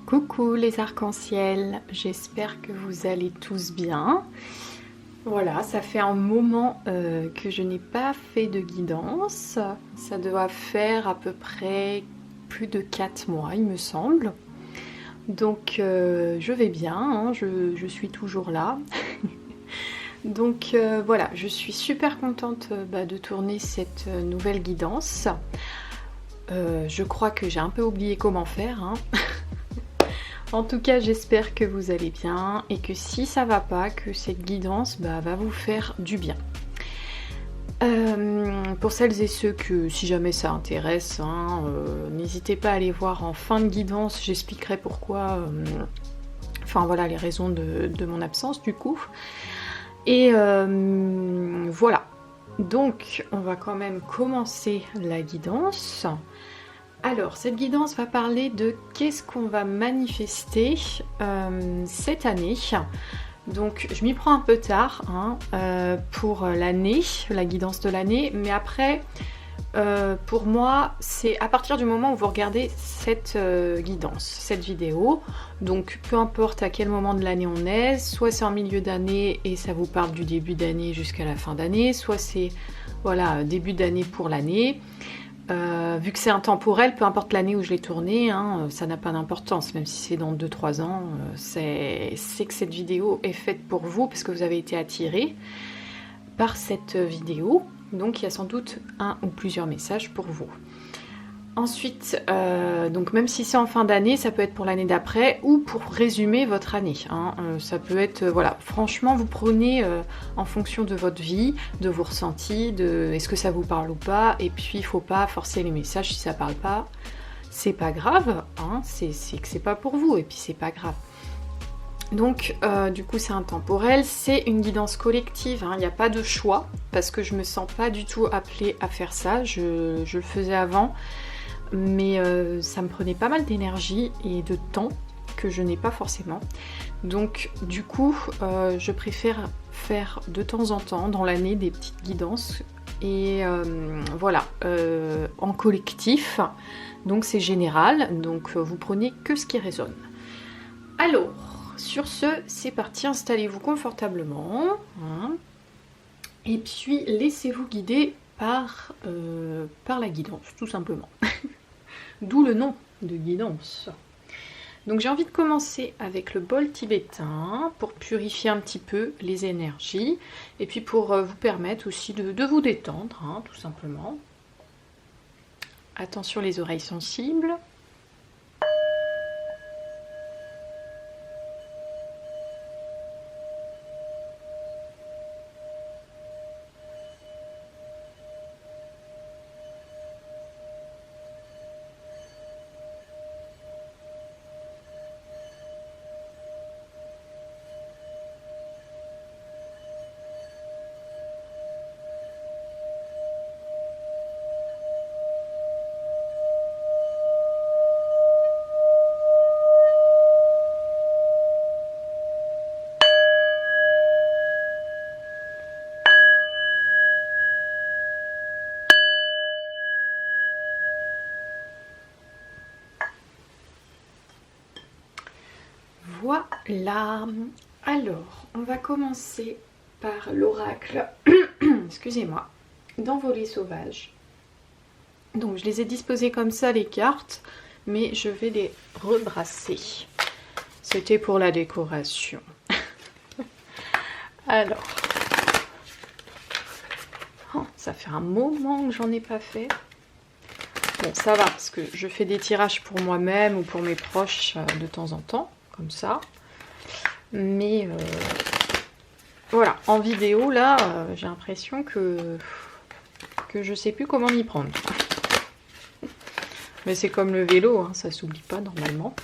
Coucou les arcs-en-ciel, j'espère que vous allez tous bien. Voilà, ça fait un moment que je n'ai pas fait de guidance. Ça doit faire à peu près plus de 4 mois, il me semble. Donc je vais bien, hein, je suis toujours là. Donc voilà, je suis super contente de tourner cette nouvelle guidance. Je crois que j'ai un peu oublié comment faire, hein. En tout cas, j'espère que vous allez bien et que si ça va pas, que cette guidance va vous faire du bien. Pour celles et ceux que, si jamais ça intéresse, hein, n'hésitez pas à aller voir en fin de guidance, j'expliquerai pourquoi, enfin voilà les raisons de mon absence du coup. Et voilà, donc on va quand même commencer la guidance. Alors, cette guidance va parler de qu'est-ce qu'on va manifester cette année. Donc, je m'y prends un peu tard hein, pour l'année, la guidance de l'année. Mais après, pour moi, c'est à partir du moment où vous regardez cette guidance, cette vidéo. Donc, peu importe à quel moment de l'année on est, soit c'est en milieu d'année et ça vous parle du début d'année jusqu'à la fin d'année, soit c'est voilà, début d'année pour l'année. Vu que c'est intemporel, peu importe l'année où je l'ai tourné, hein, ça n'a pas d'importance, même si c'est dans 2-3 ans, c'est que cette vidéo est faite pour vous, parce que vous avez été attiré par cette vidéo, donc il y a sans doute un ou plusieurs messages pour vous. Ensuite, donc même si c'est en fin d'année, ça peut être pour l'année d'après ou pour résumer votre année. Hein. Ça peut être, voilà, franchement, vous prenez en fonction de votre vie, de vos ressentis, de est-ce que ça vous parle ou pas. Et puis, il faut pas forcer les messages si ça parle pas. C'est pas grave, hein, c'est que c'est pas pour vous et puis c'est pas grave. Donc du coup c'est intemporel, c'est une guidance collective, hein. Il n'y a pas de choix parce que je me sens pas du tout appelée à faire ça, je le faisais avant. Mais ça me prenait pas mal d'énergie et de temps que je n'ai pas forcément. Donc du coup, je préfère faire de temps en temps dans l'année des petites guidances et voilà, en collectif. Donc c'est général, donc vous prenez que ce qui résonne. Alors, sur ce, c'est parti, installez-vous confortablement. Hein, et puis laissez-vous guider par la guidance, tout simplement. D'où le nom de guidance. Donc j'ai envie de commencer avec le bol tibétain pour purifier un petit peu les énergies et puis pour vous permettre aussi de vous détendre, hein, tout simplement. Attention les oreilles sensibles. Voilà, alors on va commencer par l'oracle, excusez-moi, d'envolée sauvage. Donc je les ai disposées comme ça les cartes, mais je vais les rebrasser. C'était pour la décoration. Alors, oh, ça fait un moment que j'en ai pas fait. Bon ça va parce que je fais des tirages pour moi-même ou pour mes proches de temps en temps. Comme ça, mais voilà, en vidéo là j'ai l'impression que je sais plus comment m'y prendre, mais c'est comme le vélo, hein, ça s'oublie pas normalement.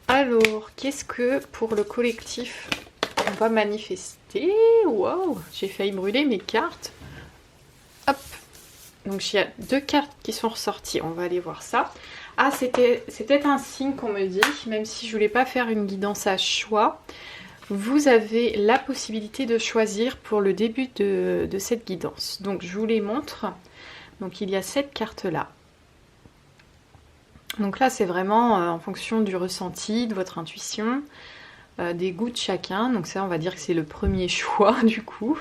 Alors qu'est-ce que pour le collectif on va manifester? Waouh, j'ai failli brûler mes cartes. Hop, donc il y a 2 cartes qui sont ressorties, on va aller voir ça. Ah, c'était un signe qu'on me dit, même si je voulais pas faire une guidance à choix, vous avez la possibilité de choisir pour le début de cette guidance. Donc je vous les montre. Donc il y a cette carte là. Donc là, c'est vraiment en fonction du ressenti, de votre intuition, des goûts de chacun. Donc ça, on va dire que c'est le premier choix du coup.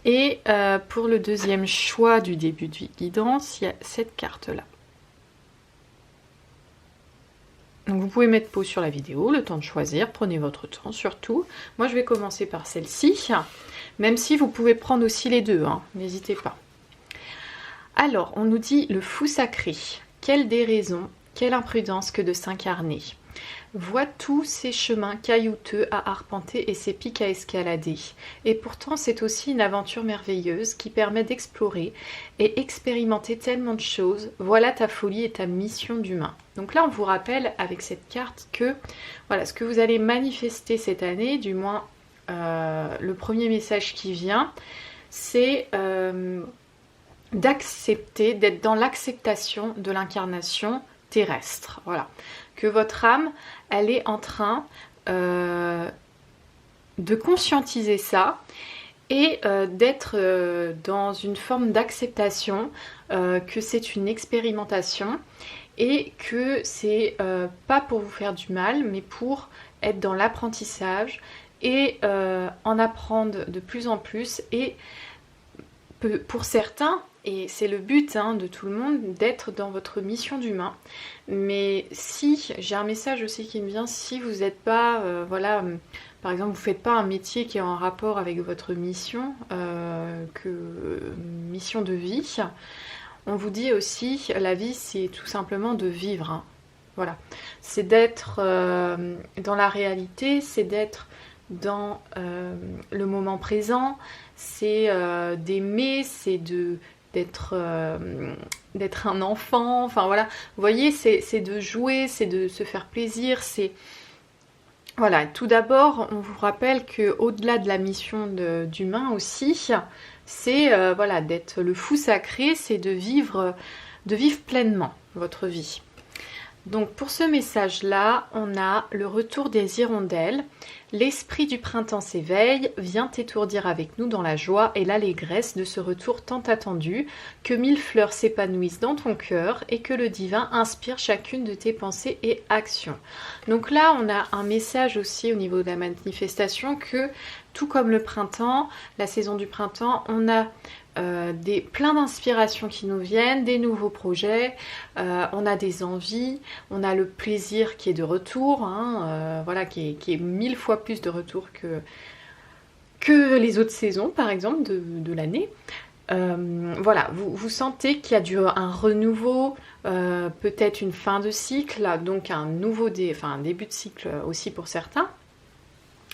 Et pour le deuxième choix du début de guidance, il y a cette carte-là. Donc vous pouvez mettre pause sur la vidéo, le temps de choisir, prenez votre temps surtout. Moi je vais commencer par celle-ci, même si vous pouvez prendre aussi les deux, hein, n'hésitez pas. Alors, on nous dit le fou sacré. Quelle déraison, quelle imprudence que de s'incarner. Vois tous ces chemins caillouteux à arpenter et ces pics à escalader. Et pourtant, c'est aussi une aventure merveilleuse qui permet d'explorer et expérimenter tellement de choses. Voilà ta folie et ta mission d'humain. Donc là, on vous rappelle avec cette carte que voilà ce que vous allez manifester cette année, du moins le premier message qui vient, c'est d'accepter, d'être dans l'acceptation de l'incarnation terrestre. Voilà. Que votre âme, elle est en train de conscientiser ça et d'être dans une forme d'acceptation que c'est une expérimentation et que c'est pas pour vous faire du mal, mais pour être dans l'apprentissage et en apprendre de plus en plus et pour certains, et c'est le but hein, de tout le monde, d'être dans votre mission d'humain. Mais si, j'ai un message aussi qui me vient, si vous n'êtes pas, voilà, par exemple, vous ne faites pas un métier qui est en rapport avec votre mission, mission de vie, on vous dit aussi, la vie, c'est tout simplement de vivre. Hein. Voilà. C'est d'être dans la réalité, c'est d'être dans le moment présent, c'est d'aimer, c'est d'être un enfant, enfin voilà, vous voyez, c'est de jouer, c'est de se faire plaisir, c'est... Voilà, tout d'abord, on vous rappelle qu'au-delà de la mission d'humain aussi, c'est voilà, d'être le fou sacré, c'est de vivre pleinement votre vie. Donc pour ce message-là, on a le retour des hirondelles. L'esprit du printemps s'éveille, vient t'étourdir avec nous dans la joie et l'allégresse de ce retour tant attendu, que 1000 fleurs s'épanouissent dans ton cœur et que le divin inspire chacune de tes pensées et actions. Donc là, on a un message aussi au niveau de la manifestation que, tout comme le printemps, la saison du printemps, on a plein d'inspirations qui nous viennent, des nouveaux projets, on a des envies, on a le plaisir qui est de retour, hein, voilà, qui est 1000 fois plus de retour que les autres saisons par exemple de l'année. Voilà, vous sentez qu'il y a un renouveau, peut-être une fin de cycle, donc un début de cycle aussi pour certains.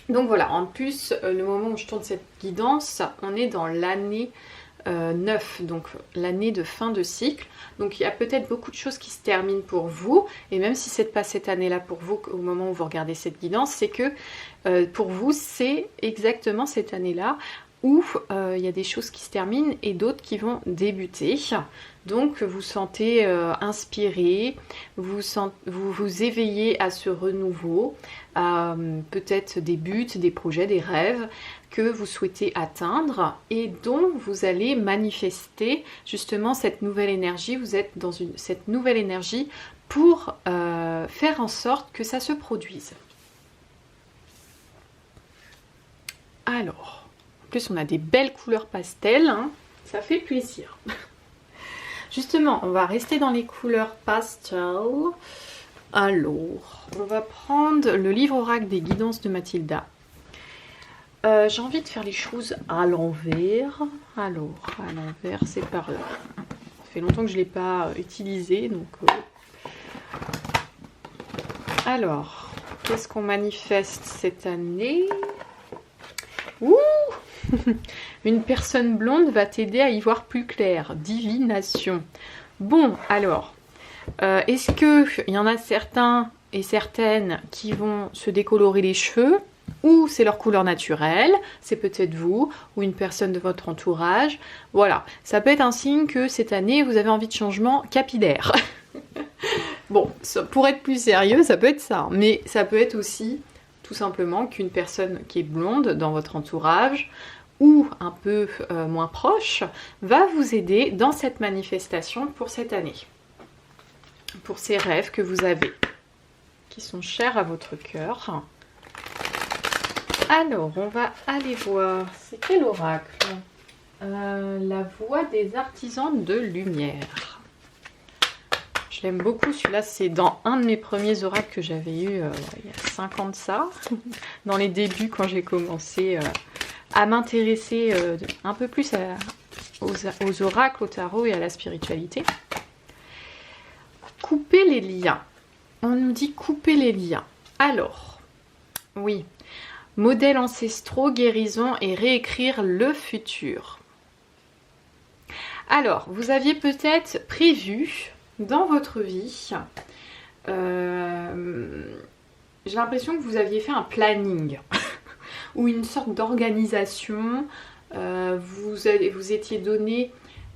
Donc voilà, en plus, le moment où je tourne cette guidance, on est dans l'année 9, donc l'année de fin de cycle. Donc il y a peut-être beaucoup de choses qui se terminent pour vous, et même si c'est pas cette année-là pour vous, au moment où vous regardez cette guidance, c'est que pour vous, c'est exactement cette année-là où il y a des choses qui se terminent et d'autres qui vont débuter. Donc vous sentez inspiré, vous vous éveillez à ce renouveau, à peut-être des buts, des projets, des rêves que vous souhaitez atteindre et dont vous allez manifester justement cette nouvelle énergie. Vous êtes dans cette nouvelle énergie pour faire en sorte que ça se produise. Alors, en plus on a des belles couleurs pastel, hein, ça fait plaisir. Justement, on va rester dans les couleurs pastel. Alors, on va prendre le livre oracle des guidances de Mathilda. J'ai envie de faire les choses à l'envers. Alors, à l'envers, c'est par là. Ça fait longtemps que je ne l'ai pas utilisé, donc... Alors, qu'est-ce qu'on manifeste cette année? Ouh! Une personne blonde va t'aider à y voir plus clair. Divination. Bon, alors, est-ce qu'il y en a certains et certaines qui vont se décolorer les cheveux, ou c'est leur couleur naturelle, c'est peut-être vous, ou une personne de votre entourage. Voilà, ça peut être un signe que cette année, vous avez envie de changement capillaire. Bon, pour être plus sérieux, ça peut être ça, mais ça peut être aussi tout simplement qu'une personne qui est blonde dans votre entourage ou un peu moins proche va vous aider dans cette manifestation pour cette année. pour ces rêves que vous avez, qui sont chers à votre cœur. Alors, on va aller voir. C'est quel oracle? La voix des artisans de lumière. Je l'aime beaucoup, celui-là, c'est dans un de mes premiers oracles que j'avais eu il y a 5 ans de ça, dans les débuts quand j'ai commencé à m'intéresser un peu plus aux oracles, au tarot et à la spiritualité. Couper les liens. On nous dit couper les liens. Alors, oui, modèles ancestraux, guérison et réécrire le futur. Alors, vous aviez peut-être prévu dans votre vie, j'ai l'impression que vous aviez fait un planning ou une sorte d'organisation. Vous étiez donné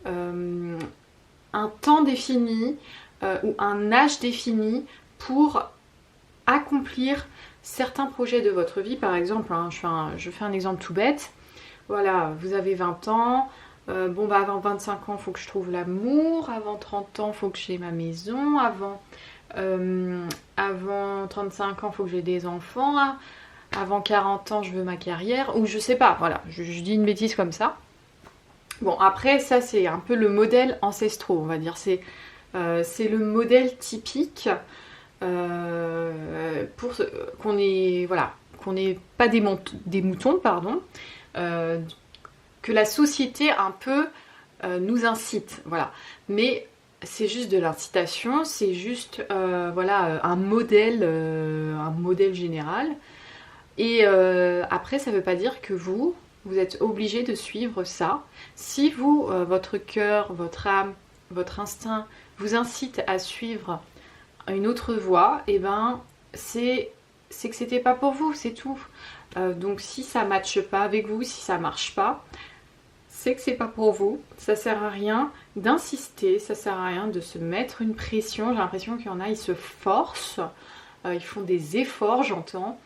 un temps défini ou un âge défini pour accomplir certains projets de votre vie. Par exemple, hein, je fais un exemple tout bête. Voilà, vous avez 20 ans. Bon bah avant 25 ans il faut que je trouve l'amour, avant 30 ans il faut que j'ai ma maison, avant 35 ans il faut que j'ai des enfants, avant 40 ans je veux ma carrière, ou je sais pas, voilà, je dis une bêtise comme ça. Bon après ça c'est un peu le modèle ancestral, on va dire, c'est le modèle typique pour qu'on n'ait pas des moutons, pardon, que la société un peu nous incite, voilà. Mais c'est juste de l'incitation, c'est juste voilà, un modèle général. Et après, ça ne veut pas dire que vous êtes obligé de suivre ça. Si vous, votre cœur, votre âme, votre instinct vous incite à suivre une autre voie, et ben c'est que c'était pas pour vous, c'est tout. Donc si ça matche pas avec vous, si ça marche pas, c'est que c'est pas pour vous. Ça sert à rien d'insister, ça sert à rien de se mettre une pression. J'ai l'impression qu'il y en a, ils se forcent, ils font des efforts, j'entends.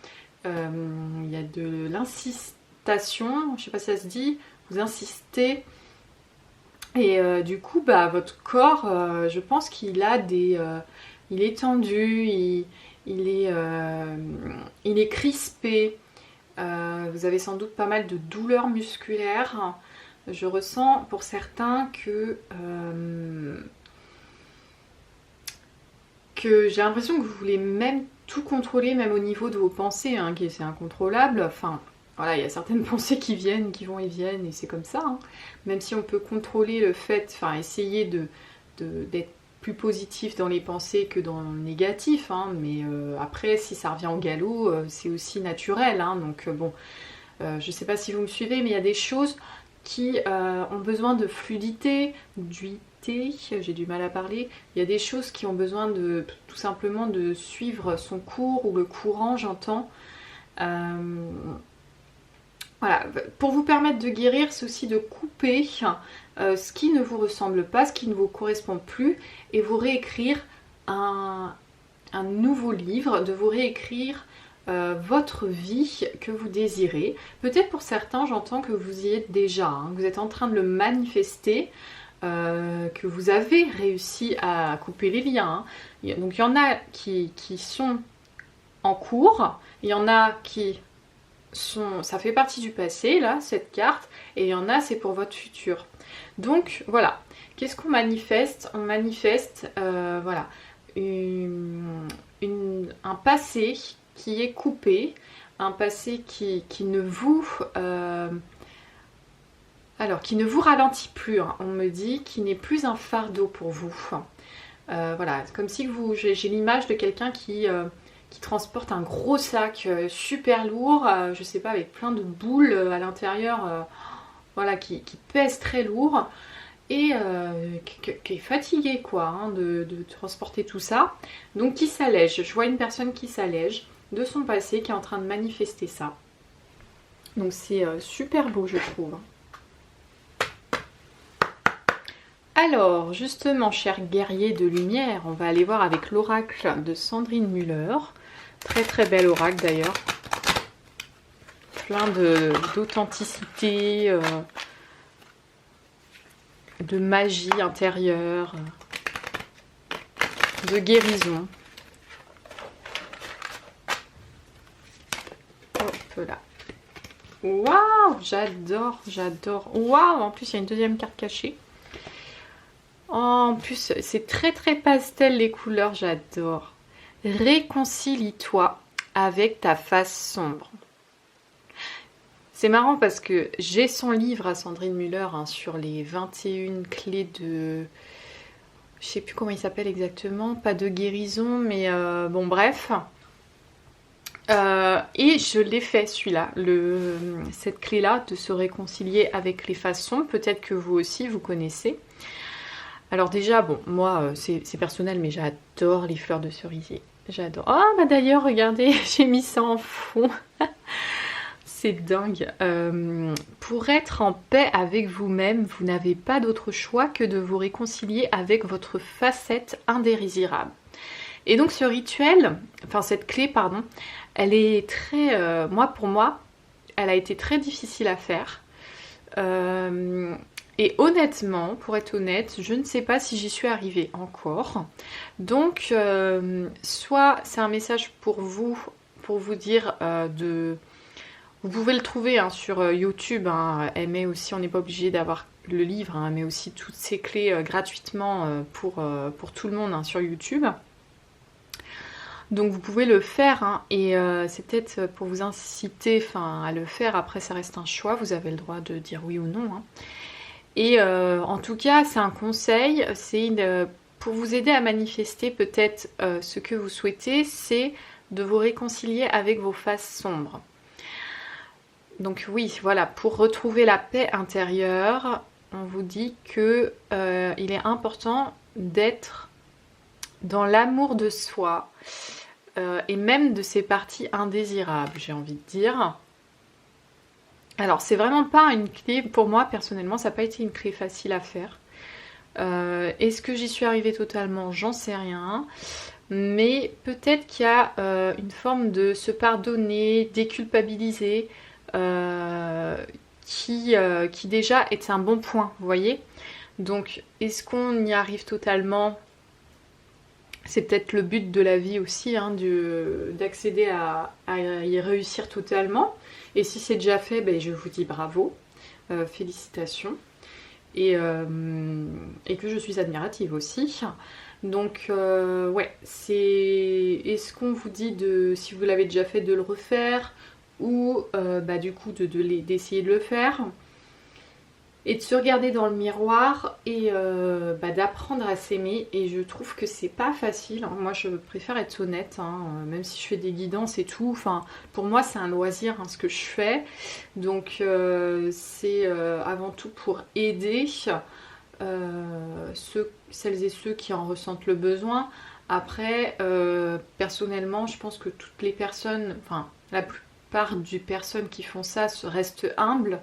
Il y a de l'incitation, je sais pas si ça se dit, vous insistez. Et du coup, bah, votre corps, je pense qu'il a il est tendu, il est crispé. Vous avez sans doute pas mal de douleurs musculaires. Je ressens pour certains que j'ai l'impression que vous voulez même tout contrôler, même au niveau de vos pensées, hein, qui c'est incontrôlable. Enfin, voilà, il y a certaines pensées qui viennent, qui vont et viennent, et c'est comme ça. Hein. Même si on peut contrôler le fait, enfin, essayer d'être plus positif dans les pensées que dans le négatif, hein, mais après, si ça revient au galop, c'est aussi naturel. Hein, donc bon, je sais pas si vous me suivez, mais il y a des choses qui ont besoin de fluidité, d'huilité, j'ai du mal à parler. Il y a des choses qui ont besoin de tout simplement de suivre son cours ou le courant, j'entends. Voilà, pour vous permettre de guérir, c'est aussi de couper ce qui ne vous ressemble pas, ce qui ne vous correspond plus, et vous réécrire un nouveau livre, de vous réécrire votre vie que vous désirez. Peut-être pour certains, j'entends que vous y êtes déjà, hein, vous êtes en train de le manifester, que vous avez réussi à couper les liens. Hein. Donc il y en a qui sont en cours, il y en a qui ça fait partie du passé, là, cette carte, et il y en a, c'est pour votre futur. Donc voilà, qu'est-ce qu'on manifeste? On manifeste, voilà, un passé qui est coupé, un passé qui ne vous qui ne vous ralentit plus, hein, on me dit, qui n'est plus un fardeau pour vous. Voilà, comme si j'ai l'image de quelqu'un qui transporte un gros sac super lourd, je sais pas, avec plein de boules à l'intérieur, voilà, qui pèse très lourd, et qui est fatigué quoi, hein, de transporter tout ça, donc qui s'allège. Je vois une personne qui s'allège de son passé, qui est en train de manifester ça. Donc c'est super beau, je trouve. Alors, justement, chers guerriers de lumière, on va aller voir avec l'oracle de Sandrine Müller. Très très bel oracle d'ailleurs. Plein d'authenticité, de magie intérieure. de guérison. Hop là. Waouh, j'adore, j'adore. Waouh, en plus il y a une deuxième carte cachée. En plus, c'est très très pastel les couleurs, j'adore. Réconcilie-toi avec ta face sombre. C'est marrant parce que j'ai son livre à Sandrine Müller hein, sur les 21 clés de... Je sais plus comment il s'appelle exactement, pas de guérison, mais bon bref. Et je l'ai fait celui-là, cette clé-là, de se réconcilier avec les façons. Peut-être que vous aussi, vous connaissez. Alors déjà, bon, moi, c'est personnel, mais j'adore les fleurs de cerisier. J'adore. Oh, bah d'ailleurs, regardez, j'ai mis ça en fond. C'est dingue. Pour être en paix avec vous-même, vous n'avez pas d'autre choix que de vous réconcilier avec votre facette indésirable. Et donc ce rituel, enfin cette clé, pardon, elle est très... pour moi, elle a été très difficile à faire. Et honnêtement, pour être honnête, je ne sais pas si j'y suis arrivée encore. Donc, soit c'est un message pour vous dire de... Vous pouvez le trouver hein, sur YouTube, hein. Elle met aussi, on n'est pas obligé d'avoir le livre, hein, elle met aussi toutes ces clés gratuitement pour tout le monde hein, sur YouTube. Donc vous pouvez le faire hein, et c'est peut-être pour vous inciter à le faire. Après ça reste un choix, vous avez le droit de dire oui ou non. Hein. Et en tout cas c'est un conseil, c'est pour vous aider à manifester peut-être ce que vous souhaitez, c'est de vous réconcilier avec vos faces sombres. Donc oui, voilà, pour retrouver la paix intérieure, on vous dit que il est important d'être dans l'amour de soi et même de ses parties indésirables, j'ai envie de dire. Alors c'est vraiment pas une clé, pour moi personnellement, ça n'a pas été une clé facile à faire. Est-ce que j'y suis arrivée totalement? J'en sais rien. Mais peut-être qu'il y a une forme de se pardonner, déculpabiliser, qui déjà est un bon point, vous voyez. Donc est-ce qu'on y arrive totalement? C'est peut-être le but de la vie aussi, hein, d'accéder à y réussir totalement. Et si c'est déjà fait, ben, je vous dis bravo, félicitations. Et que je suis admirative aussi. Donc ouais, est-ce qu'on vous dit si vous l'avez déjà fait, de le refaire ou du coup d'essayer de le faire et de se regarder dans le miroir et d'apprendre à s'aimer. Et je trouve que c'est pas facile, hein. Moi je préfère être honnête, hein, même si je fais des guidances et tout, pour moi c'est un loisir hein, ce que je fais, donc c'est avant tout pour aider celles et ceux qui en ressentent le besoin. Après personnellement je pense que toutes les personnes, la plupart des personnes qui font ça restent humbles.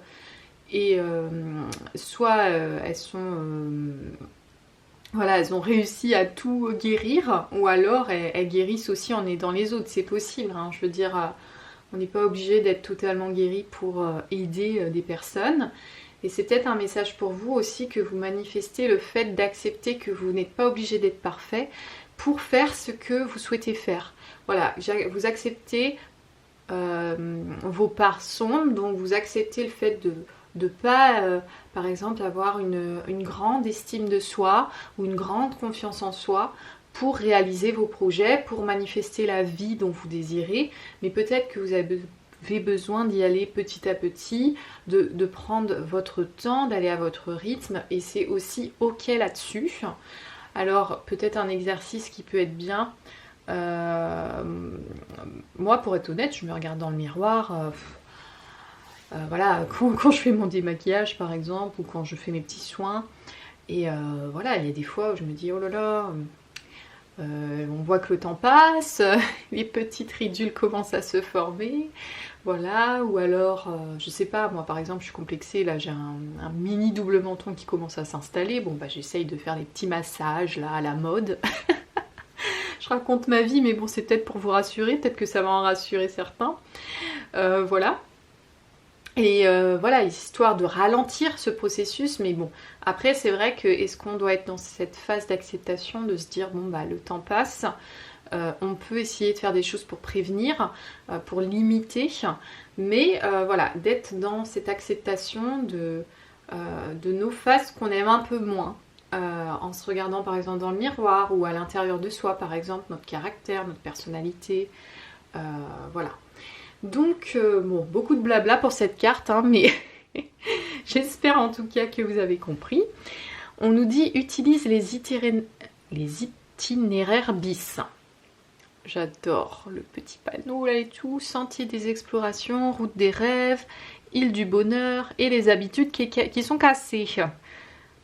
Et soit elles sont elles ont réussi à tout guérir, ou alors elles guérissent aussi en aidant les autres, c'est possible hein. Je veux dire, on n'est pas obligé d'être totalement guéri pour aider des personnes. Et c'est peut-être un message pour vous aussi, que vous manifestez le fait d'accepter que vous n'êtes pas obligé d'être parfait pour faire ce que vous souhaitez faire. Voilà, vous acceptez vos parts sombres, donc vous acceptez le fait de pas, par exemple, avoir une grande estime de soi ou une grande confiance en soi pour réaliser vos projets, pour manifester la vie dont vous désirez. Mais peut-être que vous avez besoin d'y aller petit à petit, de prendre votre temps, d'aller à votre rythme, et c'est aussi ok là-dessus. Alors peut-être un exercice qui peut être bien. Moi, pour être honnête, je me regarde dans le miroir. Voilà, quand je fais mon démaquillage par exemple, ou quand je fais mes petits soins, et voilà, il y a des fois où je me dis oh là là, on voit que le temps passe, les petites ridules commencent à se former, voilà, ou alors je sais pas, moi par exemple je suis complexée, là j'ai un mini double menton qui commence à s'installer, bon bah j'essaye de faire les petits massages là à la mode. Je raconte ma vie, mais bon c'est peut-être pour vous rassurer, peut-être que ça va en rassurer certains, voilà. Et voilà, histoire de ralentir ce processus, mais bon, après c'est vrai que est-ce qu'on doit être dans cette phase d'acceptation, de se dire bon bah le temps passe, on peut essayer de faire des choses pour prévenir, pour limiter, mais voilà, d'être dans cette acceptation de nos faces qu'on aime un peu moins, en se regardant par exemple dans le miroir ou à l'intérieur de soi, par exemple notre caractère, notre personnalité, voilà. Donc, bon, beaucoup de blabla pour cette carte, hein, mais j'espère en tout cas que vous avez compris. On nous dit utilise les itinéraires bis. J'adore le petit panneau là et tout. Sentier des explorations, route des rêves, île du bonheur et les habitudes qui sont cassées.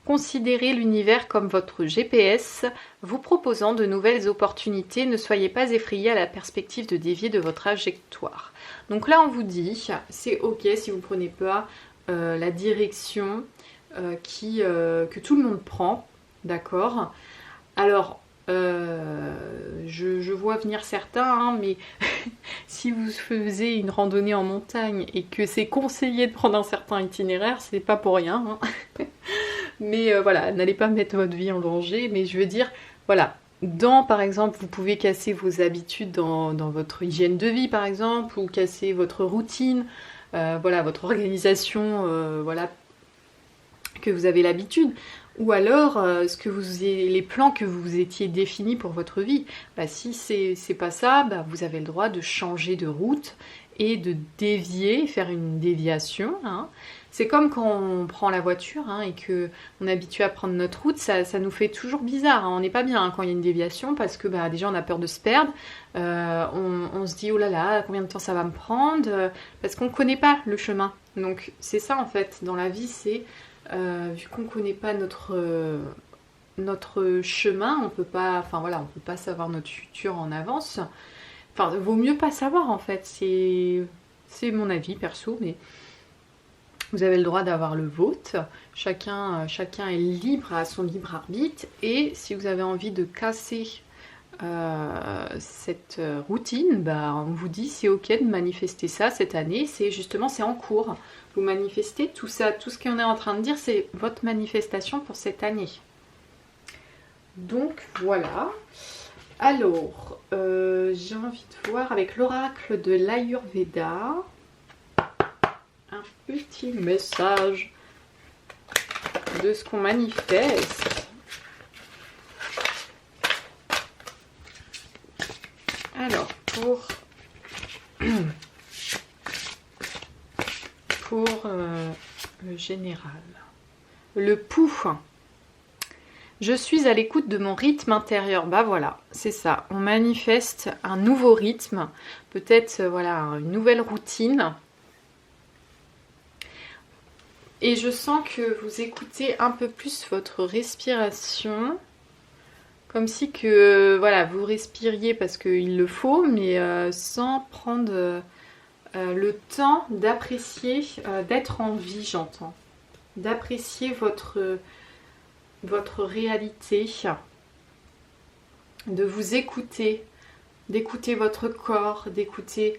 Considérez l'univers comme votre GPS, vous proposant de nouvelles opportunités. Ne soyez pas effrayés à la perspective de dévier de votre trajectoire. Donc là, on vous dit, c'est ok si vous ne prenez pas la direction que tout le monde prend, d'accord? Alors, je vois venir certains, hein, mais si vous faisiez une randonnée en montagne et que c'est conseillé de prendre un certain itinéraire, c'est pas pour rien, hein. Mais voilà, n'allez pas mettre votre vie en danger, mais je veux dire, voilà, par exemple, vous pouvez casser vos habitudes dans votre hygiène de vie, par exemple, ou casser votre routine, voilà, votre organisation, voilà, que vous avez l'habitude, ou alors les plans que vous étiez définis pour votre vie. Bah, si c'est pas ça, bah, vous avez le droit de changer de route et de dévier, faire une déviation, hein. C'est comme quand on prend la voiture, hein, et qu'on est habitué à prendre notre route, ça nous fait toujours bizarre, hein. On n'est pas bien, hein, quand il y a une déviation parce que bah, déjà on a peur de se perdre, on se dit oh là là, combien de temps ça va me prendre, parce qu'on ne connaît pas le chemin. Donc c'est ça en fait, dans la vie, c'est vu qu'on ne connaît pas notre chemin, on peut pas, enfin voilà, on peut pas savoir notre futur en avance. Enfin, vaut mieux pas savoir en fait, c'est mon avis perso, mais vous avez le droit d'avoir le vôtre. Chacun est libre à son libre arbitre. Et si vous avez envie de casser cette routine, bah, on vous dit c'est ok de manifester ça cette année. C'est en cours. Vous manifestez tout ça, tout ce qu'on est en train de dire, c'est votre manifestation pour cette année. Donc voilà. Alors, j'ai envie de voir avec l'oracle de l'Ayurveda un petit message de ce qu'on manifeste. Alors, pour le général, le pou. Je suis à l'écoute de mon rythme intérieur. Bah voilà, c'est ça. On manifeste un nouveau rythme, peut-être voilà une nouvelle routine. Et je sens que vous écoutez un peu plus votre respiration, comme si que voilà vous respiriez parce qu'il le faut, mais sans prendre le temps d'apprécier, d'être en vie, j'entends, d'apprécier votre réalité, de vous écouter, d'écouter votre corps, d'écouter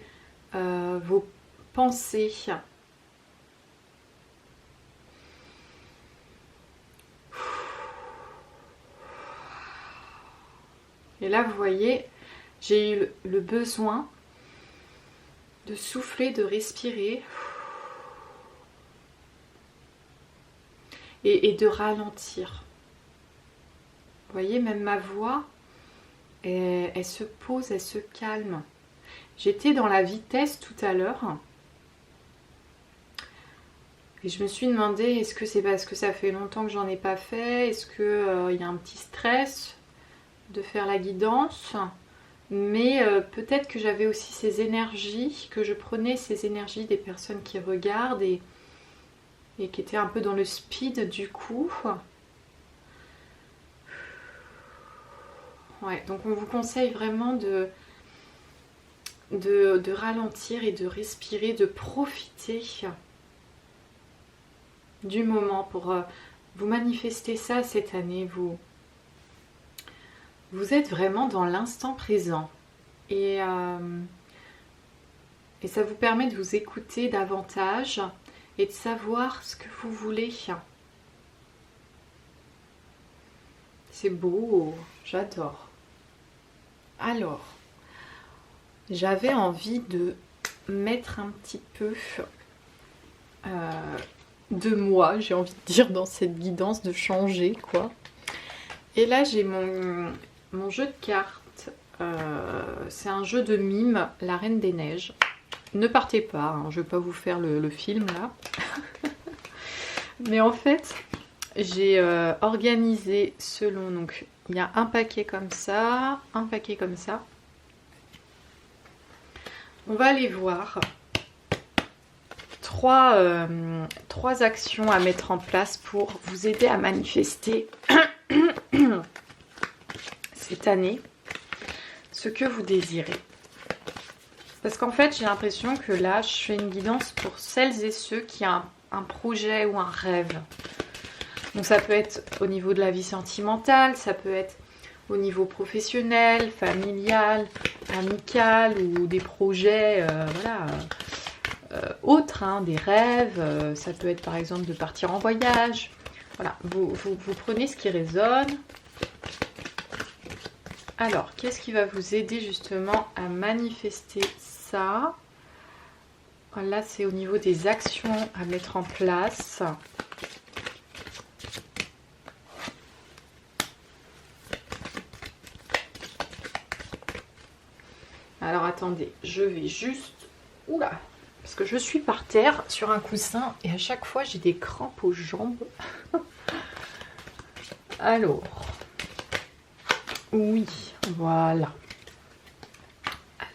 vos pensées. Et là, vous voyez, j'ai eu le besoin de souffler, de respirer et de ralentir. Vous voyez, même ma voix, elle se pose, elle se calme. J'étais dans la vitesse tout à l'heure. Et je me suis demandé, est-ce que c'est parce que ça fait longtemps que j'en ai pas fait? Est-ce qu'il y a un petit stress de faire la guidance? Mais peut-être que j'avais aussi ces énergies, que je prenais ces énergies des personnes qui regardent et qui étaient un peu dans le speed du coup. Ouais, donc on vous conseille vraiment de ralentir et de respirer, de profiter du moment pour vous manifester ça cette année. Vous êtes vraiment dans l'instant présent et ça vous permet de vous écouter davantage, et de savoir ce que vous voulez. C'est beau, j'adore. Alors, j'avais envie de mettre un petit peu de moi, j'ai envie de dire, dans cette guidance, de changer quoi. Et là j'ai mon jeu de cartes, c'est un jeu de mime, la Reine des Neiges. Ne partez pas, hein, je vais pas vous faire le film là. Mais en fait, j'ai organisé selon, donc il y a un paquet comme ça, un paquet comme ça. On va aller voir trois actions à mettre en place pour vous aider à manifester cette année ce que vous désirez. Parce qu'en fait, j'ai l'impression que là, je fais une guidance pour celles et ceux qui ont un projet ou un rêve. Donc ça peut être au niveau de la vie sentimentale, ça peut être au niveau professionnel, familial, amical ou des projets autres, hein, des rêves. Ça peut être par exemple de partir en voyage. Voilà, vous prenez ce qui résonne. Alors, qu'est-ce qui va vous aider justement à manifester ça? Là, c'est au niveau des actions à mettre en place. Alors, attendez, je vais juste... Oula! Parce que je suis par terre sur un coussin et à chaque fois, j'ai des crampes aux jambes. Alors... Oui, voilà.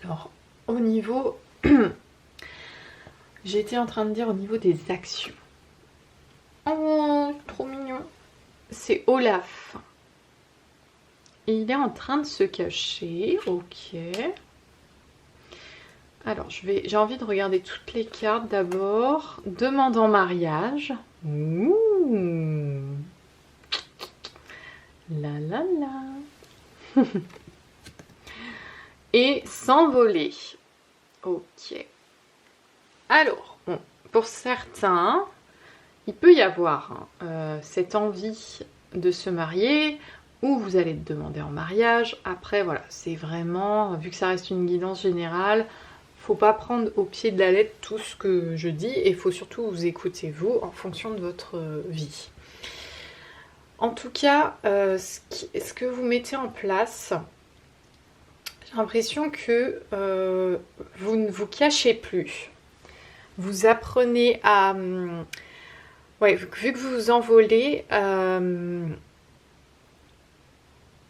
Alors, au niveau... J'étais en train de dire au niveau des actions. Oh, trop mignon. C'est Olaf. Et il est en train de se cacher. Ok. Alors, j'ai envie de regarder toutes les cartes d'abord. Demande en mariage. Ouh. La la la. Et s'envoler. Ok. Alors, bon, pour certains, il peut y avoir cette envie de se marier ou vous allez demander en mariage. Après, voilà, c'est vraiment, vu que ça reste une guidance générale, faut pas prendre au pied de la lettre tout ce que je dis et il faut surtout vous écouter vous en fonction de votre vie. En tout cas, ce que vous mettez en place, j'ai l'impression que vous ne vous cachez plus. Vous apprenez à... ouais, vu que vous vous envolez,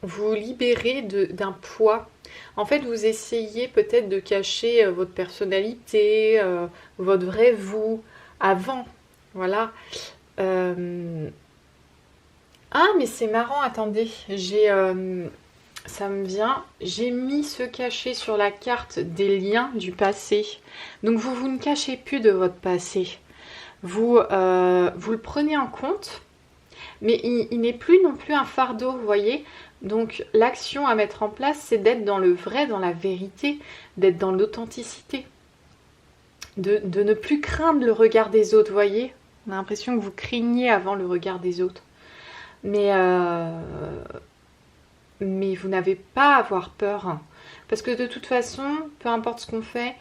vous vous libérez d'un poids. En fait, vous essayez peut-être de cacher votre personnalité, votre vrai vous, avant. Voilà. Ah, mais c'est marrant, attendez. Ça me vient. J'ai mis se cacher sur la carte des liens du passé. Donc, vous ne cachez plus de votre passé. Vous le prenez en compte, mais il n'est plus non plus un fardeau, vous voyez. Donc l'action à mettre en place, c'est d'être dans le vrai, dans la vérité, d'être dans l'authenticité, de ne plus craindre le regard des autres, vous voyez. On a l'impression que vous craignez avant le regard des autres, mais vous n'avez pas à avoir peur, parce que de toute façon, peu importe ce qu'on fait,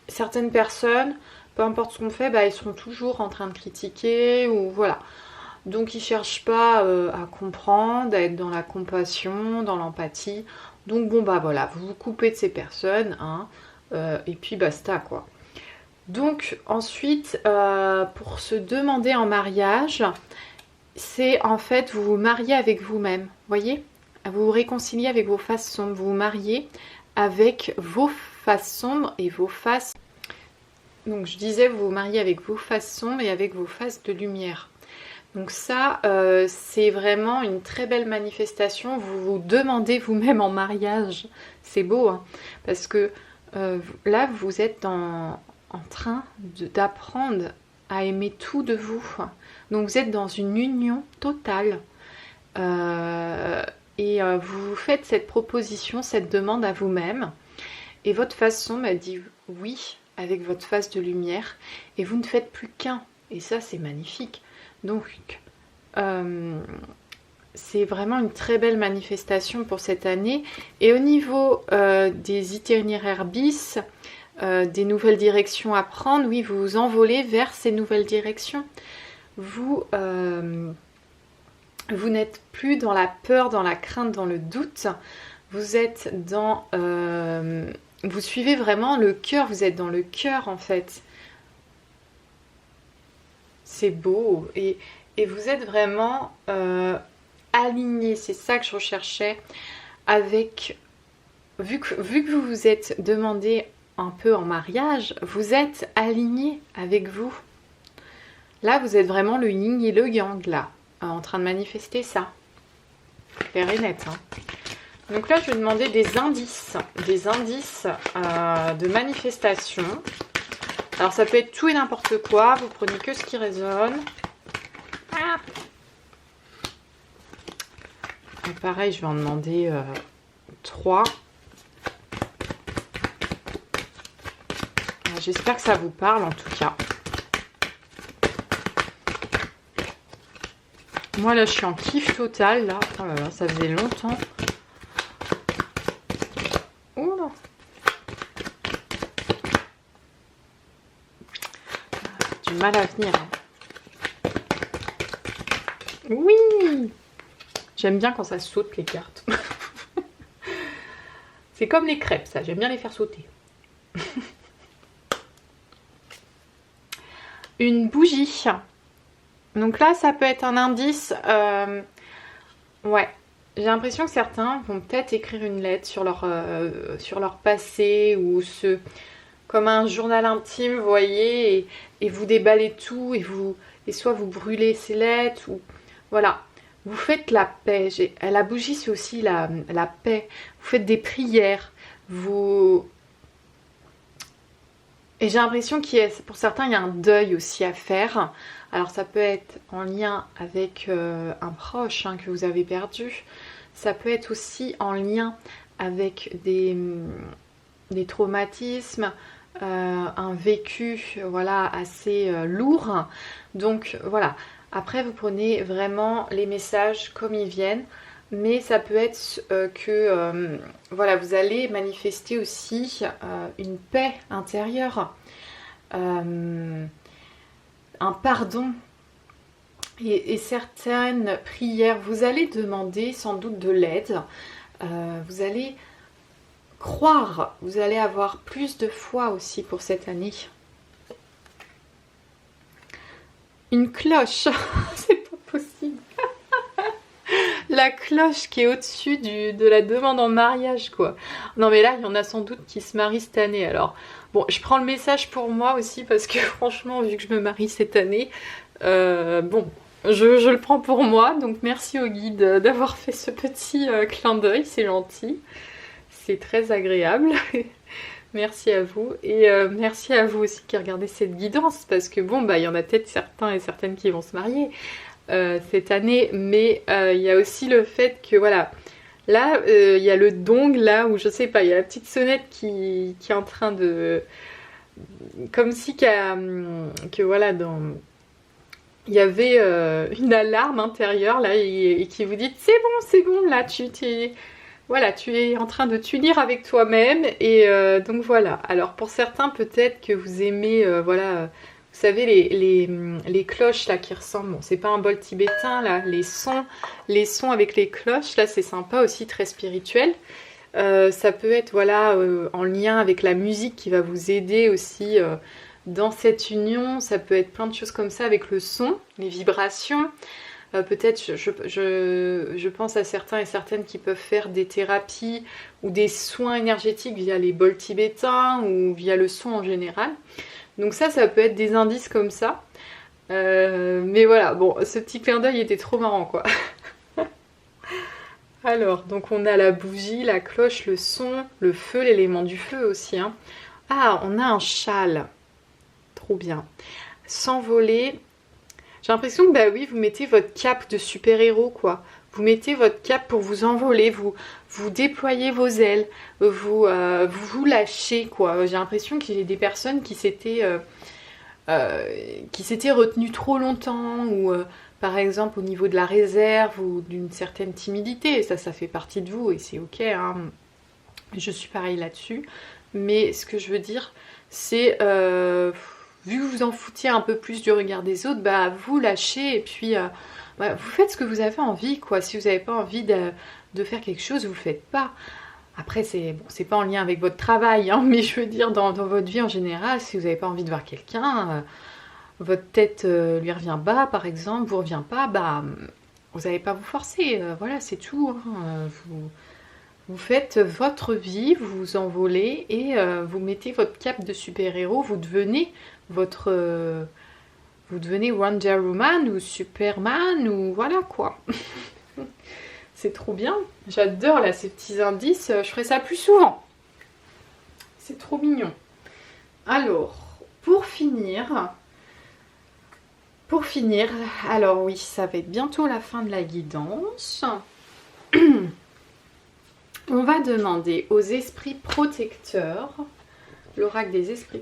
certaines personnes, peu importe ce qu'on fait, bah, ils sont toujours en train de critiquer ou voilà. Donc ils ne cherchent pas à comprendre, à être dans la compassion, dans l'empathie. Donc bon bah voilà, vous vous coupez de ces personnes, hein, et puis basta quoi. Donc ensuite, pour se demander en mariage, c'est en fait vous vous mariez avec vous-même, voyez. Vous vous réconciliez avec vos faces sombres, vous vous mariez avec vos faces sombres et vos faces... Donc je disais, vous vous mariez avec vos faces sombres et avec vos faces de lumière. Donc ça, c'est vraiment une très belle manifestation. Vous vous demandez vous-même en mariage. C'est beau, hein, parce que là, vous êtes en train d'apprendre à aimer tout de vous. Donc vous êtes dans une union totale. Et vous faites cette proposition, cette demande à vous-même. Et votre façon m'a dit oui. avec votre phase de lumière et vous ne faites plus qu'un. Et ça, c'est magnifique. Donc, c'est vraiment une très belle manifestation pour cette année. Et au niveau des itinéraires bis, des nouvelles directions à prendre, oui, vous vous envolez vers ces nouvelles directions. Vous n'êtes plus dans la peur, dans la crainte, dans le doute. Vous êtes dans... vous suivez vraiment le cœur, vous êtes dans le cœur en fait. C'est beau. Et vous êtes vraiment aligné, c'est ça que je recherchais. Avec... Vu que vous vous êtes demandé un peu en mariage, vous êtes aligné avec vous. Là, vous êtes vraiment le yin et le yang, là, en train de manifester ça. Clair et net, hein. Donc là, je vais demander des indices de manifestation. Alors, ça peut être tout et n'importe quoi. Vous prenez que ce qui résonne. Ah. Et pareil, je vais en demander 3. J'espère que ça vous parle, en tout cas. Moi, là, je suis en kiff total, là. Oh là là, ça faisait longtemps. Du mal à venir. Oui! J'aime bien quand ça saute les cartes. C'est comme les crêpes, ça. J'aime bien les faire sauter. Une bougie. Donc là, ça peut être un indice. Ouais. J'ai l'impression que certains vont peut-être écrire une lettre sur leur passé ou comme un journal intime, vous voyez, et vous déballez tout et soit vous brûlez ces lettres ou voilà. Vous faites la paix. La bougie, c'est aussi la paix. Vous faites des prières. Et j'ai l'impression pour certains, il y a un deuil aussi à faire. Alors ça peut être en lien avec un proche que vous avez perdu. Ça peut être aussi en lien avec des traumatismes, un vécu voilà, assez lourd. Donc voilà. Après, vous prenez vraiment les messages comme ils viennent. Mais ça peut être que voilà, vous allez manifester aussi une paix intérieure, un pardon et certaines prières. Vous allez demander sans doute de l'aide, vous allez croire, vous allez avoir plus de foi aussi pour cette année. Une cloche, c'est pas possible. La cloche qui est au-dessus de la demande en mariage, quoi. Non mais là, il y en a sans doute qui se marient cette année. Alors, bon, je prends le message pour moi aussi parce que franchement, vu que je me marie cette année, bon, je le prends pour moi. Donc merci au guide d'avoir fait ce petit clin d'œil, c'est gentil. C'est très agréable. Merci à vous. Et merci à vous aussi qui regardez cette guidance parce que bon, bah, il y en a peut-être certains et certaines qui vont se marier. Cette année, mais il y a aussi le fait que voilà, là il y a le dong là où je sais pas, il y a la petite sonnette qui est en train de, comme si que voilà, il y avait une alarme intérieure là et qui vous dit c'est bon là, tu es en train de t'unir avec toi-même et donc voilà. Alors pour certains peut-être que vous aimez voilà. Vous savez, les cloches là qui ressemblent, bon, c'est pas un bol tibétain là, les sons avec les cloches là, c'est sympa aussi, très spirituel. Ça peut être voilà en lien avec la musique qui va vous aider aussi dans cette union. Ça peut être plein de choses comme ça avec le son, les vibrations. Peut-être, je pense à certains et certaines qui peuvent faire des thérapies ou des soins énergétiques via les bols tibétains ou via le son en général. Donc ça peut être des indices comme ça. Mais voilà, bon, ce petit clin d'œil était trop marrant, quoi. Alors, donc on a la bougie, la cloche, le son, le feu, l'élément du feu aussi. Hein. Ah, on a un châle. Trop bien. S'envoler. J'ai l'impression que, bah oui, vous mettez votre cape de super-héros, quoi. vous mettez votre cap pour vous envoler, vous déployez vos ailes, vous lâchez quoi. J'ai l'impression qu'il y a des personnes qui s'étaient retenues trop longtemps ou par exemple au niveau de la réserve ou d'une certaine timidité. Ça fait partie de vous et c'est ok, hein. Je suis pareil là-dessus. Mais ce que je veux dire, c'est vu que vous en foutiez un peu plus du regard des autres, bah vous lâchez et puis vous faites ce que vous avez envie, quoi. Si vous n'avez pas envie de faire quelque chose, vous le faites pas. Après, c'est pas en lien avec votre travail, hein, mais je veux dire, dans votre vie en général, si vous n'avez pas envie de voir quelqu'un, votre tête lui revient bas, par exemple, vous revient pas, bah vous n'allez pas vous forcer. Voilà, c'est tout. Hein. Vous faites votre vie, vous vous envolez et vous mettez votre cape de super-héros, vous devenez Wonder Woman ou Superman ou voilà quoi. C'est trop bien. J'adore là ces petits indices. Je ferai ça plus souvent. C'est trop mignon. Alors, pour finir, alors oui, ça va être bientôt la fin de la guidance. On va demander aux esprits protecteurs, l'oracle des esprits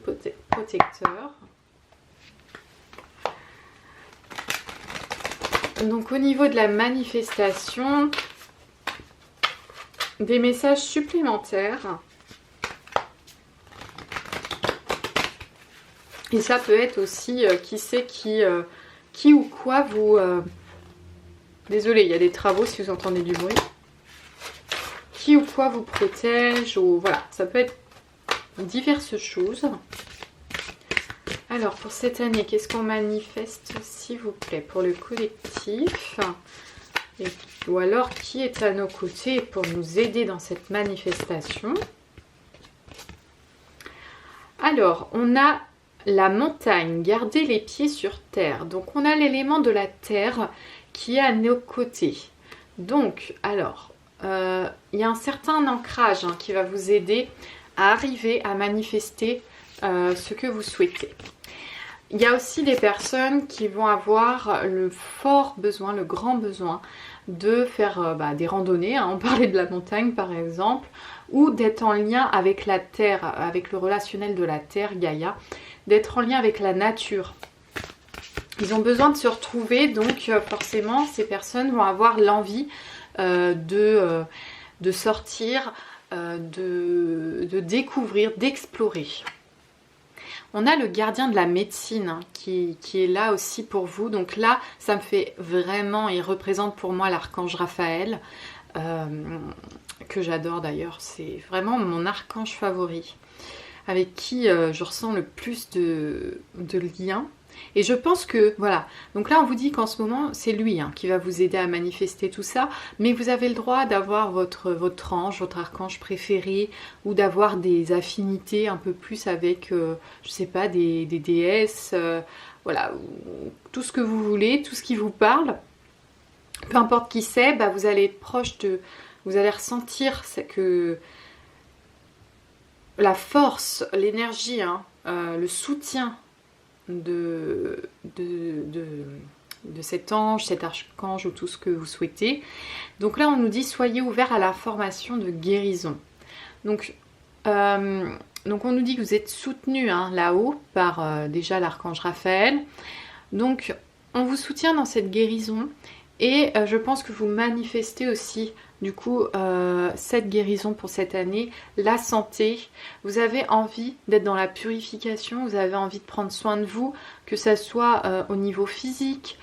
protecteurs. Donc au niveau de la manifestation, des messages supplémentaires. Et ça peut être aussi qui ou quoi vous... Désolée, il y a des travaux si vous entendez du bruit. Qui ou quoi vous protège, ou voilà, ça peut être diverses choses. Alors pour cette année, qu'est-ce qu'on manifeste s'il vous plaît pour le collectif? Ou alors qui est à nos côtés pour nous aider dans cette manifestation? Alors on a la montagne, garder les pieds sur terre. Donc on a l'élément de la terre qui est à nos côtés. Donc alors il y a un certain ancrage qui va vous aider à arriver à manifester ce que vous souhaitez. Il y a aussi des personnes qui vont avoir le fort besoin, le grand besoin de faire des randonnées, hein. On parlait de la montagne par exemple, ou d'être en lien avec la terre, avec le relationnel de la terre, Gaïa, d'être en lien avec la nature. Ils ont besoin de se retrouver, donc forcément ces personnes vont avoir l'envie de sortir, de découvrir, d'explorer. On a le gardien de la médecine qui est là aussi pour vous. Donc là, ça me fait vraiment, il représente pour moi l'archange Raphaël, que j'adore d'ailleurs. C'est vraiment mon archange favori, avec qui je ressens le plus de liens. Et je pense que, voilà, donc là on vous dit qu'en ce moment c'est lui qui va vous aider à manifester tout ça, mais vous avez le droit d'avoir votre ange, votre archange préféré, ou d'avoir des affinités un peu plus avec, je sais pas, des déesses, voilà, tout ce que vous voulez, tout ce qui vous parle, peu importe qui c'est, vous allez être proche vous allez ressentir que la force, l'énergie, le soutien de cet ange, cet archange ou tout ce que vous souhaitez. Donc là on nous dit soyez ouverts à la formation de guérison. Donc on nous dit que vous êtes soutenu là-haut par déjà l'archange Raphaël. Donc on vous soutient dans cette guérison et je pense que vous manifestez aussi du coup cette guérison pour cette année, la santé. Vous avez envie d'être dans la purification, vous avez envie de prendre soin de vous, que ça soit au niveau physique,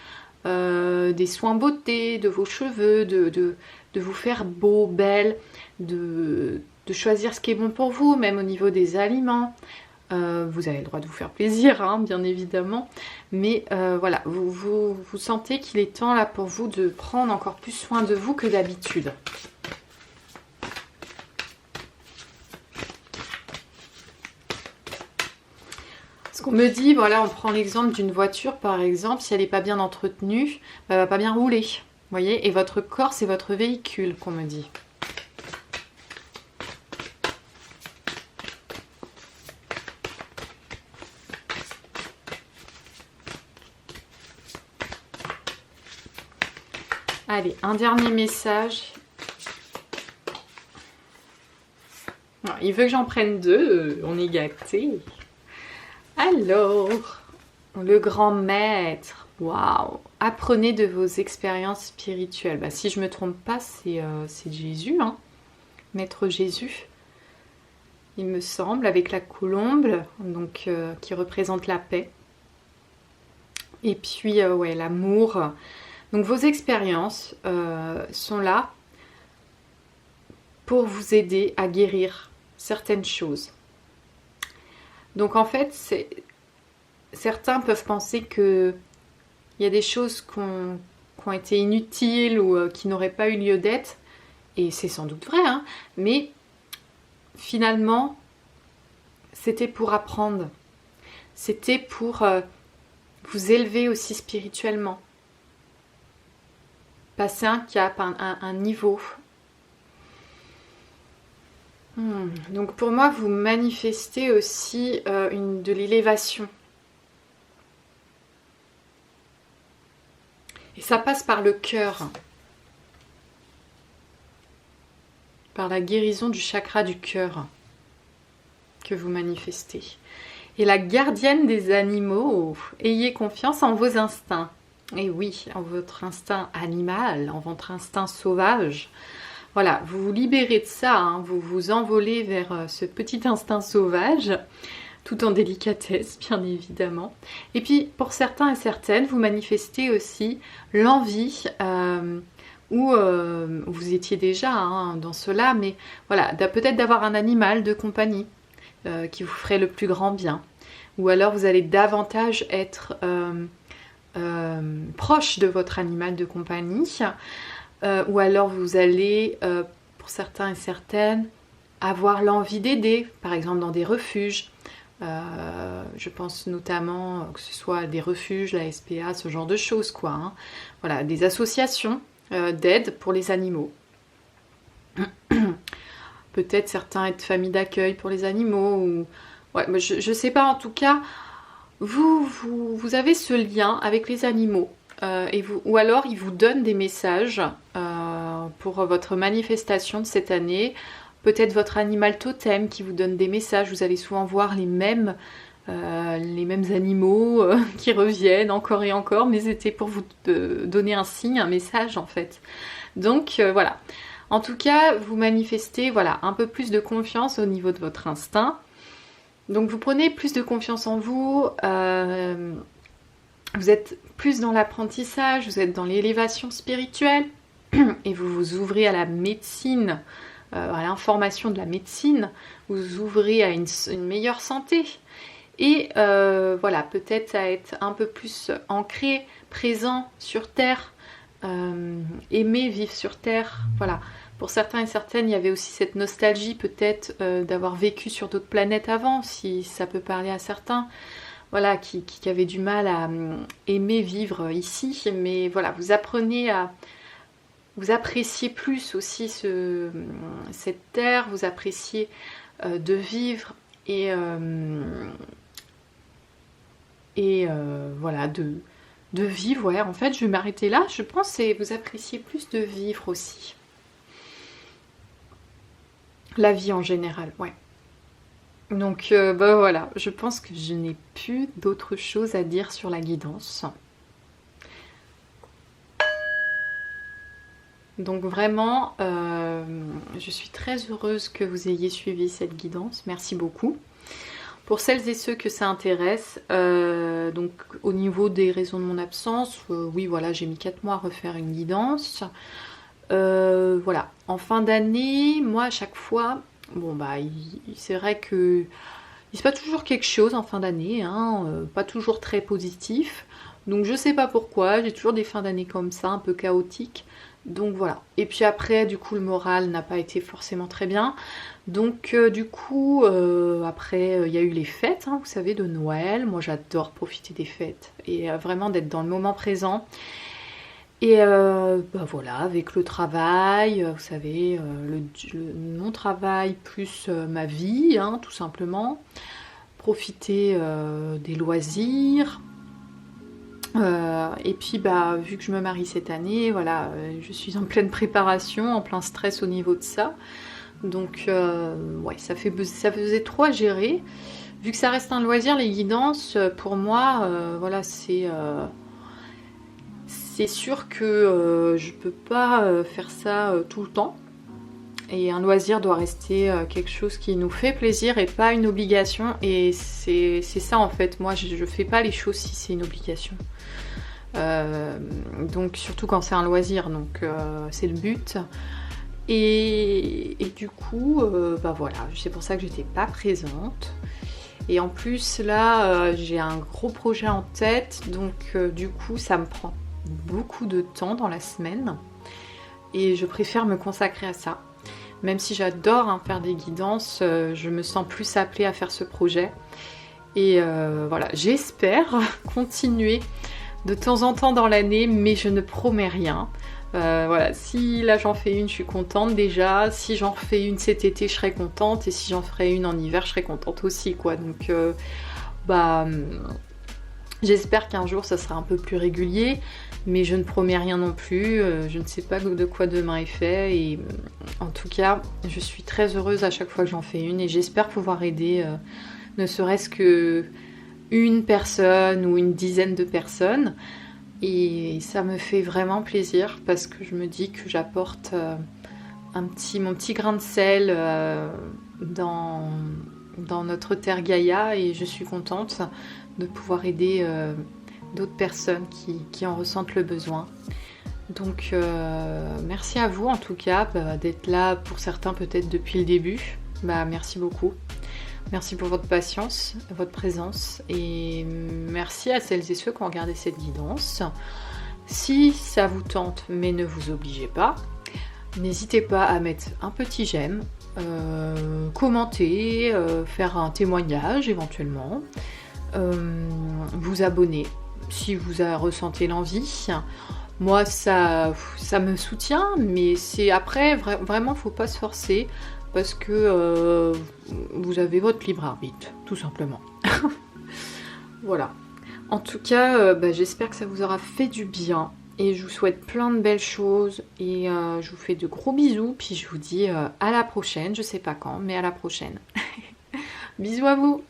des soins beauté, de vos cheveux, de vous faire beau, belle, de choisir ce qui est bon pour vous, même au niveau des aliments. Vous avez le droit de vous faire plaisir, bien évidemment, mais voilà, vous sentez qu'il est temps là pour vous de prendre encore plus soin de vous que d'habitude. Ce qu'on me dit, voilà, on prend l'exemple d'une voiture par exemple, si elle n'est pas bien entretenue, elle va pas bien rouler, vous voyez, et votre corps c'est votre véhicule qu'on me dit. Allez, un dernier message. Non, il veut que j'en prenne 2, on est gâtés. Alors, le grand maître, waouh! Apprenez de vos expériences spirituelles. Bah, si je me trompe pas, c'est Jésus, hein, Maître Jésus, il me semble, avec la colombe, donc qui représente la paix. Et puis, ouais, l'amour. Donc, vos expériences sont là pour vous aider à guérir certaines choses. Donc, en fait, certains peuvent penser que il y a des choses qui ont été inutiles ou qui n'auraient pas eu lieu d'être. Et c'est sans doute vrai, hein, mais finalement, c'était pour apprendre. C'était pour vous élever aussi spirituellement. Passer un cap, un niveau. Donc pour moi, vous manifestez aussi de l'élévation. Et ça passe par le cœur. Par la guérison du chakra du cœur que vous manifestez. Et la gardienne des animaux, ayez confiance en vos instincts. Et oui, en votre instinct animal, en votre instinct sauvage. Voilà, vous vous libérez de ça, hein, vous vous envolez vers ce petit instinct sauvage, tout en délicatesse, bien évidemment. Et puis, pour certains et certaines, vous manifestez aussi l'envie, ou vous étiez déjà dans cela, mais voilà, peut-être d'avoir un animal de compagnie qui vous ferait le plus grand bien. Ou alors, vous allez davantage être proche de votre animal de compagnie. Ou alors vous allez, pour certains et certaines, avoir l'envie d'aider, par exemple dans des refuges. Je pense notamment que ce soit des refuges, la SPA, ce genre de choses, quoi. Hein. Voilà, des associations d'aide pour les animaux. Peut-être certains être famille d'accueil pour les animaux. Ou... Ouais, mais je sais pas, en tout cas, vous avez ce lien avec les animaux. Ou alors ils vous donnent des messages pour votre manifestation de cette année. Peut-être votre animal totem qui vous donne des messages. Vous allez souvent voir les mêmes animaux qui reviennent encore et encore, mais c'était pour vous donner un signe, un message en fait. Donc voilà. En tout cas, vous manifestez voilà, un peu plus de confiance au niveau de votre instinct. Donc vous prenez plus de confiance en vous. Vous êtes plus dans l'apprentissage, vous êtes dans l'élévation spirituelle et vous vous ouvrez à la médecine, à l'information de la médecine, vous vous ouvrez à une meilleure santé et voilà, peut-être à être un peu plus ancré, présent sur Terre, aimer vivre sur Terre, voilà. Pour certains et certaines, il y avait aussi cette nostalgie peut-être d'avoir vécu sur d'autres planètes avant, si ça peut parler à certains. Voilà, qui avaient du mal à aimer vivre ici, mais voilà, vous apprenez à vous apprécier plus aussi cette terre, vous appréciez de vivre et voilà, de vivre, ouais, en fait, je vais m'arrêter là, je pense, et vous appréciez plus de vivre aussi. La vie en général, ouais. Donc bah voilà, je pense que je n'ai plus d'autre chose à dire sur la guidance. Donc vraiment, je suis très heureuse que vous ayez suivi cette guidance. Merci beaucoup. Pour celles et ceux que ça intéresse, donc au niveau des raisons de mon absence, oui voilà, j'ai mis 4 mois à refaire une guidance. Voilà, en fin d'année, moi à chaque fois... Bon bah c'est vrai que il se passe toujours quelque chose en fin d'année, hein, pas toujours très positif. Donc je sais pas pourquoi, j'ai toujours des fins d'année comme ça, un peu chaotiques. Donc voilà. Et puis après, du coup, le moral n'a pas été forcément très bien. Donc du coup, après, il y a eu les fêtes, hein, vous savez, de Noël. Moi j'adore profiter des fêtes et vraiment d'être dans le moment présent. Et bah voilà, avec le travail, vous savez, mon travail plus ma vie, hein, tout simplement. Profiter des loisirs, Et puis bah vu que je me marie cette année, voilà, je suis en pleine préparation, en plein stress au niveau de ça. Donc ouais, ça faisait trop à gérer. Vu que ça reste un loisir, les guidances, pour moi, voilà, c'est sûr que je peux pas faire ça tout le temps. Et un loisir doit rester quelque chose qui nous fait plaisir et pas une obligation. Et c'est ça en fait, moi je fais pas les choses si c'est une obligation. Donc surtout quand c'est un loisir, donc c'est le but. Et du coup, bah voilà, c'est pour ça que j'étais pas présente. Et en plus là, j'ai un gros projet en tête, donc du coup ça me prend beaucoup de temps dans la semaine. Et je préfère me consacrer à ça. Même si j'adore hein, faire des guidances, je me sens plus appelée à faire ce projet. Et voilà, j'espère continuer de temps en temps dans l'année, mais je ne promets rien. Voilà, si là j'en fais une, je suis contente déjà. Si j'en refais une cet été, je serai contente. Et si j'en ferai une en hiver, je serai contente aussi, quoi. Donc, bah, j'espère qu'un jour, ça sera un peu plus régulier. Mais je ne promets rien non plus. Je ne sais pas de quoi demain est fait. Et en tout cas, je suis très heureuse à chaque fois que j'en fais une. Et j'espère pouvoir aider, ne serait-ce que une personne ou une dizaine de personnes. Et ça me fait vraiment plaisir parce que je me dis que j'apporte mon petit grain de sel dans notre terre Gaïa, et je suis contente de pouvoir aider d'autres personnes qui en ressentent le besoin. Donc merci à vous en tout cas d'être là, pour certains peut-être depuis le début. Merci beaucoup. Merci pour votre patience, votre présence, et merci à celles et ceux qui ont regardé cette guidance. Si ça vous tente, mais ne vous obligez pas, n'hésitez pas à mettre un petit j'aime, commenter, faire un témoignage éventuellement, vous abonner si vous ressentez l'envie. Moi ça me soutient, mais c'est après vraiment faut pas se forcer. Parce que vous avez votre libre arbitre, tout simplement. Voilà. En tout cas, j'espère que ça vous aura fait du bien. Et je vous souhaite plein de belles choses. Et je vous fais de gros bisous. Puis je vous dis à la prochaine. Je sais pas quand, mais à la prochaine. Bisous à vous.